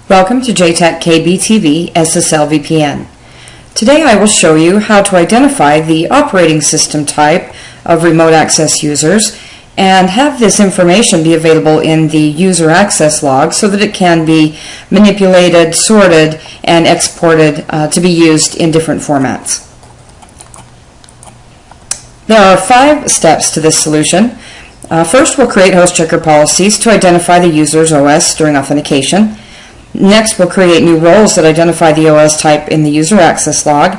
Welcome to JTAC KBTV SSL VPN. Today I will show you how to identify the operating system type of remote access users and have this information be available in the user access log so that it can be manipulated, sorted, and exported to be used in different formats. There are 5 steps to this solution. First, we'll create host checker policies to identify the user's OS during authentication. Next, we'll create new roles that identify the OS type in the user access log.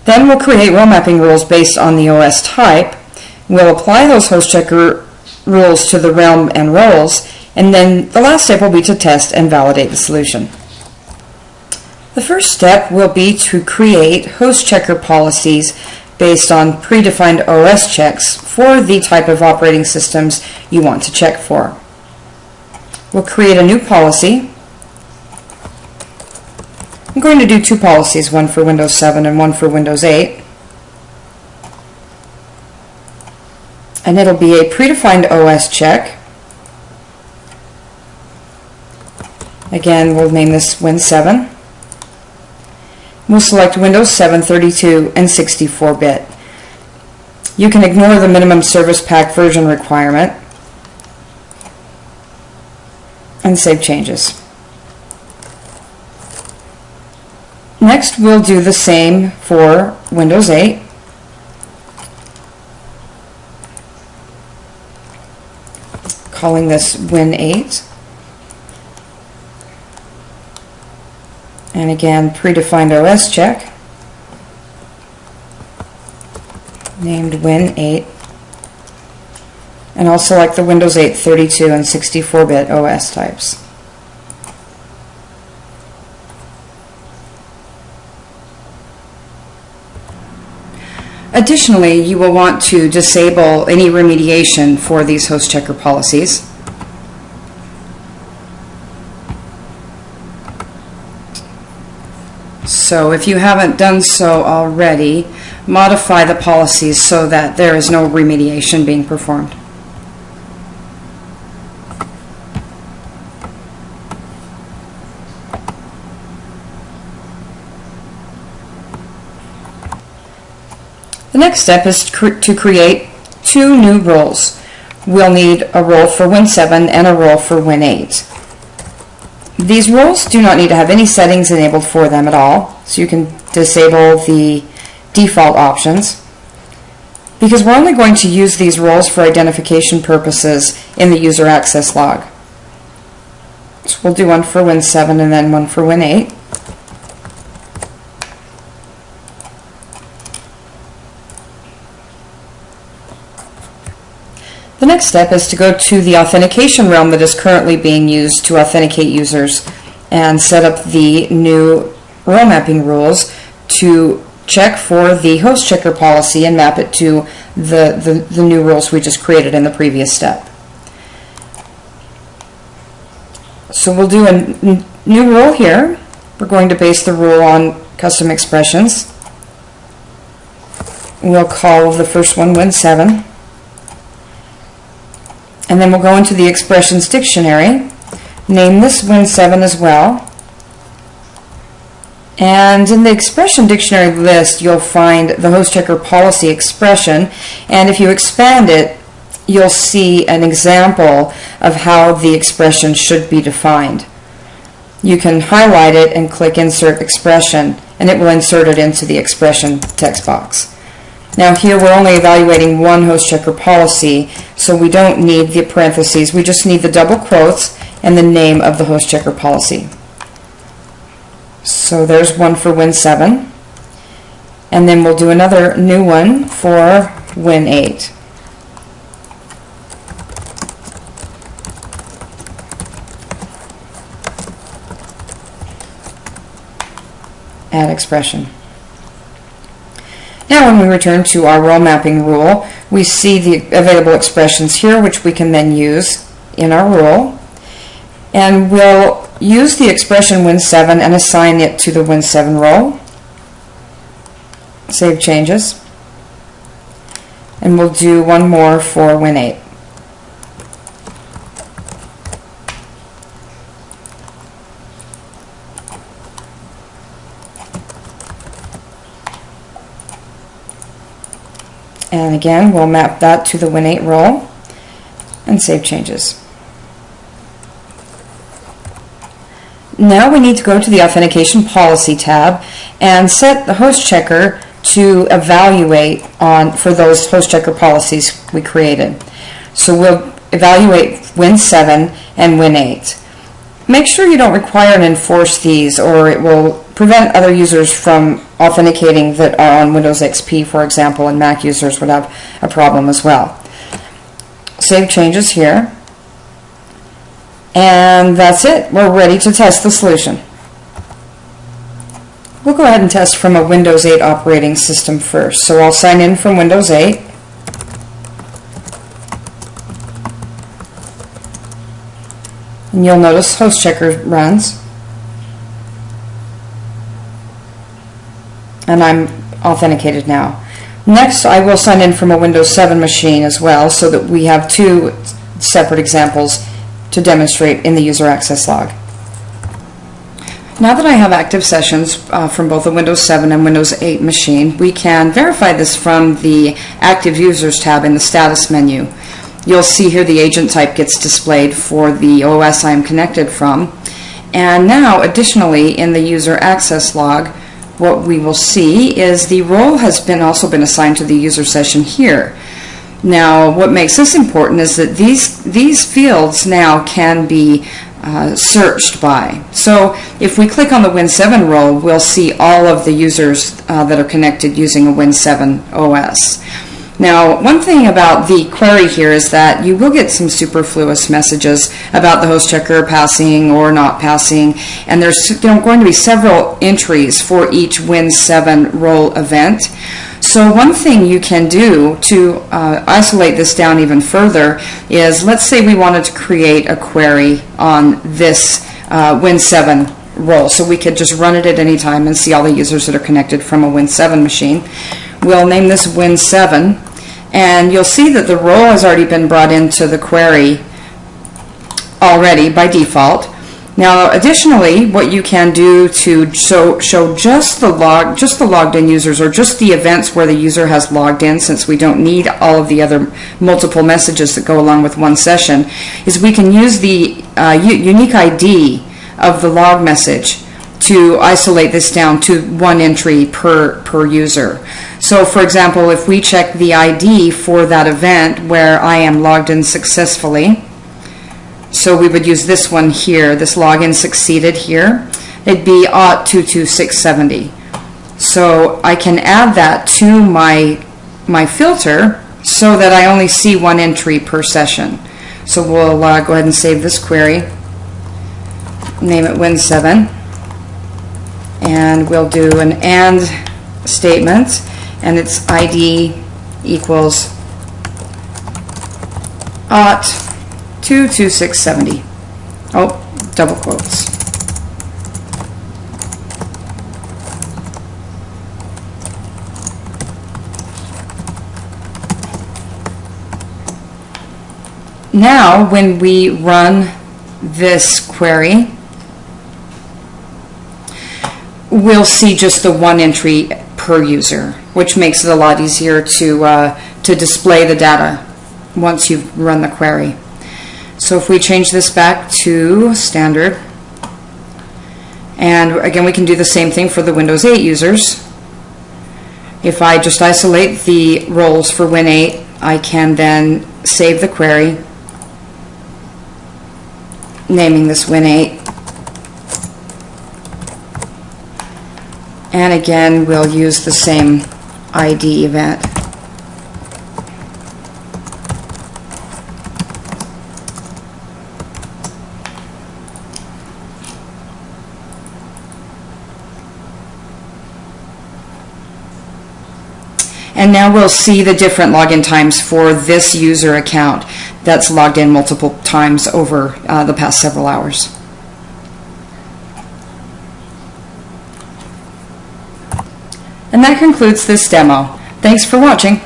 Then we'll create role mapping rules based on the OS type. We'll apply those host checker rules to the realm and roles, and then the last step will be to test and validate the solution. The first step will be to create host checker policies based on predefined OS checks for the type of operating systems you want to check for. We'll create a new policy. I'm going to do 2 policies, one for Windows 7 and one for Windows 8. And it'll be a predefined OS check. Again, we'll name this Win 7. We'll select Windows 7, 32, and 64-bit. You can ignore the minimum service pack version requirement and save changes. Next, we'll do the same for Windows 8. Calling this Win 8. And again, predefined OS check. Named Win 8. And I'll select the Windows 8, 32, and 64-bit OS types. Additionally, you will want to disable any remediation for these host checker policies. So if you haven't done so already, modify the policies so that there is no remediation being performed. The next step is to create 2 new roles. We'll need a role for Win 7 and a role for Win 8. These roles do not need to have any settings enabled for them at all, so you can disable the default options, because we're only going to use these roles for identification purposes in the user access log. So we'll do one for Win 7 and then one for Win 8. The next step is to go to the authentication realm that is currently being used to authenticate users and set up the new role mapping rules to check for the host checker policy and map it to the new rules we just created in the previous step. So we'll do a new rule here. We're going to base the rule on custom expressions. We'll call the first one Win 7. And then we'll go into the expressions dictionary, name this Win 7 as well. And in the expression dictionary list, you'll find the host checker policy expression, and if you expand it, you'll see an example of how the expression should be defined. You can highlight it and click Insert Expression, and it will insert it into the expression text box. Now here we're only evaluating one host checker policy, so we don't need the parentheses. We just need the double quotes and the name of the host checker policy. So there's one for Win 7. And then we'll do another new one for Win 8. Add expression. Now when we return to our role mapping rule, we see the available expressions here, which we can then use in our rule. And we'll use the expression Win 7 and assign it to the Win 7 role. Save changes. And we'll do one more for Win 8. And again, we'll map that to the Win8 role and save changes. Now we need to go to the Authentication Policy tab and set the host checker to evaluate for those host checker policies we created. So we'll evaluate Win7 and Win8. Make sure you don't require and enforce these, or it will prevent other users from authenticating that are on Windows XP, for example, and Mac users would have a problem as well. Save changes here. And that's it. We're ready to test the solution. We'll go ahead and test from a Windows 8 operating system first. So I'll sign in from Windows 8. And you'll notice host checker runs. And I'm authenticated now. Next, I will sign in from a Windows 7 machine as well, so that we have two separate examples to demonstrate in the user access log. Now that I have active sessions from both the Windows 7 and Windows 8 machine, we can verify this from the Active Users tab in the Status menu. You'll see here the agent type gets displayed for the OS I am connected from. And now, additionally, in the user access log, what we will see is the role has also been assigned to the user session here. Now, what makes this important is that these fields now can be searched by. So if we click on the Win7 role, we'll see all of the users that are connected using a Win7 OS. Now, one thing about the query here is that you will get some superfluous messages about the host checker passing or not passing, and there's going to be several entries for each Win7 role event. So one thing you can do to isolate this down even further is, let's say we wanted to create a query on this Win7 role, so we could just run it at any time and see all the users that are connected from a Win7 machine. We'll name this Win7, and you'll see that the role has already been brought into the query already by default. Now, additionally, what you can do to show just the logged in users, or just the events where the user has logged in, since we don't need all of the other multiple messages that go along with one session, is we can use the unique ID of the log message to isolate this down to one entry per user. So, for example, if we check the ID for that event where I am logged in successfully, so we would use this one here, this login succeeded here, it'd be auth22670. So I can add that to my filter so that I only see one entry per session. So we'll go ahead and save this query, name it Win7, and we'll do an AND statement, and its ID equals auth22670. Oh, double quotes. Now, when we run this query, we'll see just the one entry per user, which makes it a lot easier to display the data once you've run the query. So if we change this back to standard, and again we can do the same thing for the Windows 8 users. If I just isolate the roles for Win8, I can then save the query, naming this Win8, and again we'll use the same ID event. And now we'll see the different login times for this user account that's logged in multiple times over the past several hours. And that concludes this demo. Thanks for watching.